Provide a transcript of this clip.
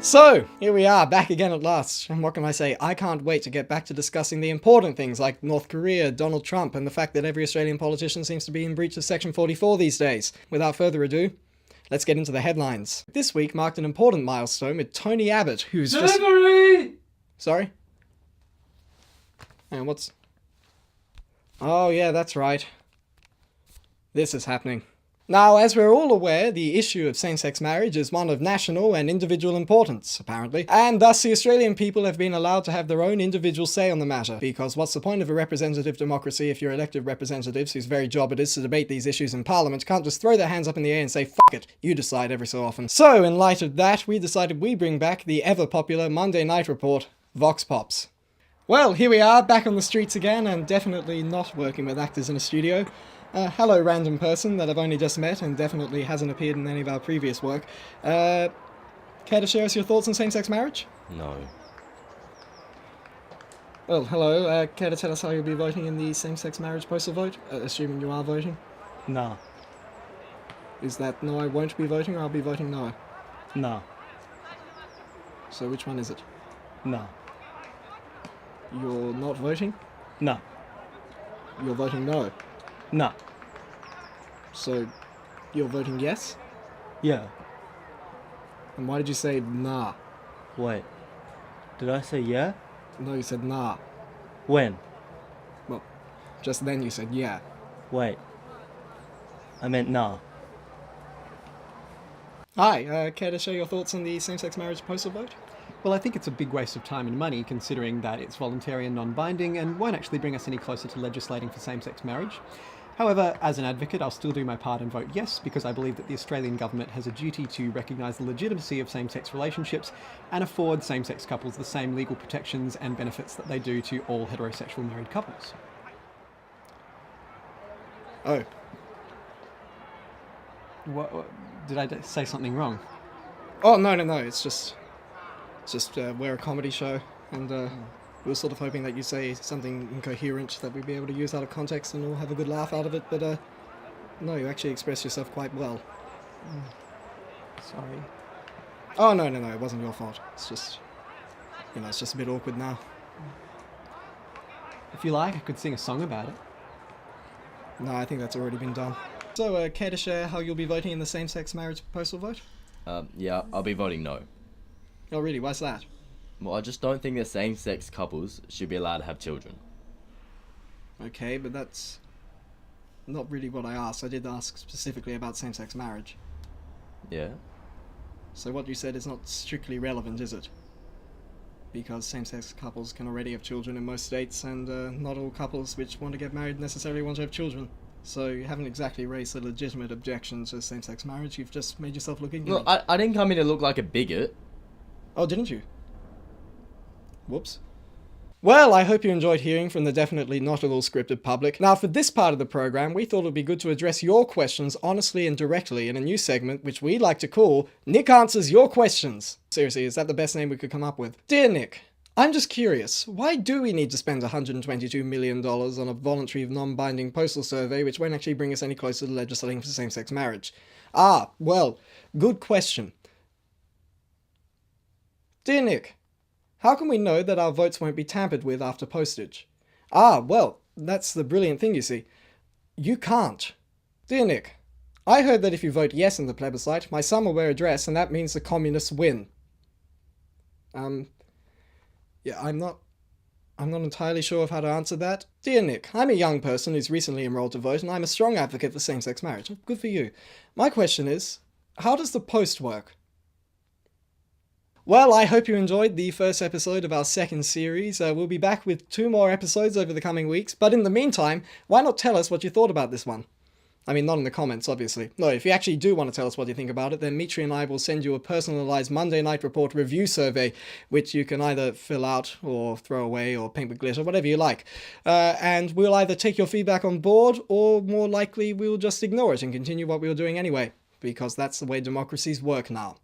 So, here we are, back again at last, and what can I say, I can't wait to get back to discussing the important things like North Korea, Donald Trump, and the fact that every Australian politician seems to be in breach of Section 44 these days. Without further ado, let's get into the headlines. This week marked an important milestone with Tony Abbott, who's Delivery! Sorry? And what's... Oh yeah, that's right. This is happening. Now, as we're all aware, the issue of same-sex marriage is one of national and individual importance, apparently, and thus the Australian people have been allowed to have their own individual say on the matter, because what's the point of a representative democracy if your elected representatives, whose very job it is to debate these issues in Parliament, can't just throw their hands up in the air and say, "Fuck it, you decide," every so often. So, in light of that, we decided we'd bring back the ever-popular Monday night report, Vox Pops. Well, here we are, back on the streets again, and definitely not working with actors in a studio. Hello, random person that I've only just met and definitely hasn't appeared in any of our previous work. Care to share us your thoughts on same-sex marriage? No. Well, hello. Care to tell us how you'll be voting in the same-sex marriage postal vote? Assuming you are voting. No. Is that no, I won't be voting, or I'll be voting no? No. So which one is it? No. You're not voting? No. You're voting no? No. So, you're voting yes? Yeah. And why did you say nah? Wait. Did I say yeah? No, you said nah. When? Well, just then you said yeah. Wait. I meant nah. Hi, care to share your thoughts on the same-sex marriage postal vote? Well, I think it's a big waste of time and money, considering that it's voluntary and non-binding and won't actually bring us any closer to legislating for same-sex marriage. However, as an advocate, I'll still do my part and vote yes, because I believe that the Australian government has a duty to recognise the legitimacy of same-sex relationships and afford same-sex couples the same legal protections and benefits that they do to all heterosexual married couples. Oh. What, did I say something wrong? Oh, no, it's just we're a comedy show, and we were sort of hoping that you say something incoherent that we'd be able to use out of context and all have a good laugh out of it, but no, you actually expressed yourself quite well. Sorry. Oh, no, it wasn't your fault. It's just, it's just a bit awkward now. If you like, I could sing a song about it. No, I think that's already been done. So, care to share how you'll be voting in the same-sex marriage postal vote? Yeah, I'll be voting no. Oh, really? Why's that? Well, I just don't think that same-sex couples should be allowed to have children. Okay, but that's not really what I asked. I did ask specifically about same-sex marriage. Yeah? So what you said is not strictly relevant, is it? Because same-sex couples can already have children in most states, and not all couples which want to get married necessarily want to have children. So you haven't exactly raised a legitimate objection to same-sex marriage, you've just made yourself look ignorant. Look, I didn't come in to look like a bigot. Oh, didn't you? Whoops. Well, I hope you enjoyed hearing from the definitely not at all scripted public. Now, for this part of the program, we thought it would be good to address your questions honestly and directly in a new segment which we like to call Nick Answers Your Questions. Seriously, is that the best name we could come up with? Dear Nick, I'm just curious, why do we need to spend $122 million on a voluntary non-binding postal survey which won't actually bring us any closer to legislating for same-sex marriage? Ah, well, good question. Dear Nick, how can we know that our votes won't be tampered with after postage? Ah, well, that's the brilliant thing, you see. You can't. Dear Nick, I heard that if you vote yes in the plebiscite, my son will wear a dress and that means the communists win. Yeah, I'm not entirely sure of how to answer that. Dear Nick, I'm a young person who's recently enrolled to vote and I'm a strong advocate for same-sex marriage. Good for you. My question is, how does the post work? Well, I hope you enjoyed the first episode of our second series. We'll be back with 2 more episodes over the coming weeks, but in the meantime, why not tell us what you thought about this one? I mean, not in the comments, obviously. No, if you actually do want to tell us what you think about it, then Mitre and I will send you a personalised Monday Night Report review survey, which you can either fill out or throw away or paint with glitter, whatever you like. And we'll either take your feedback on board, or more likely we'll just ignore it and continue what we were doing anyway, because that's the way democracies work now.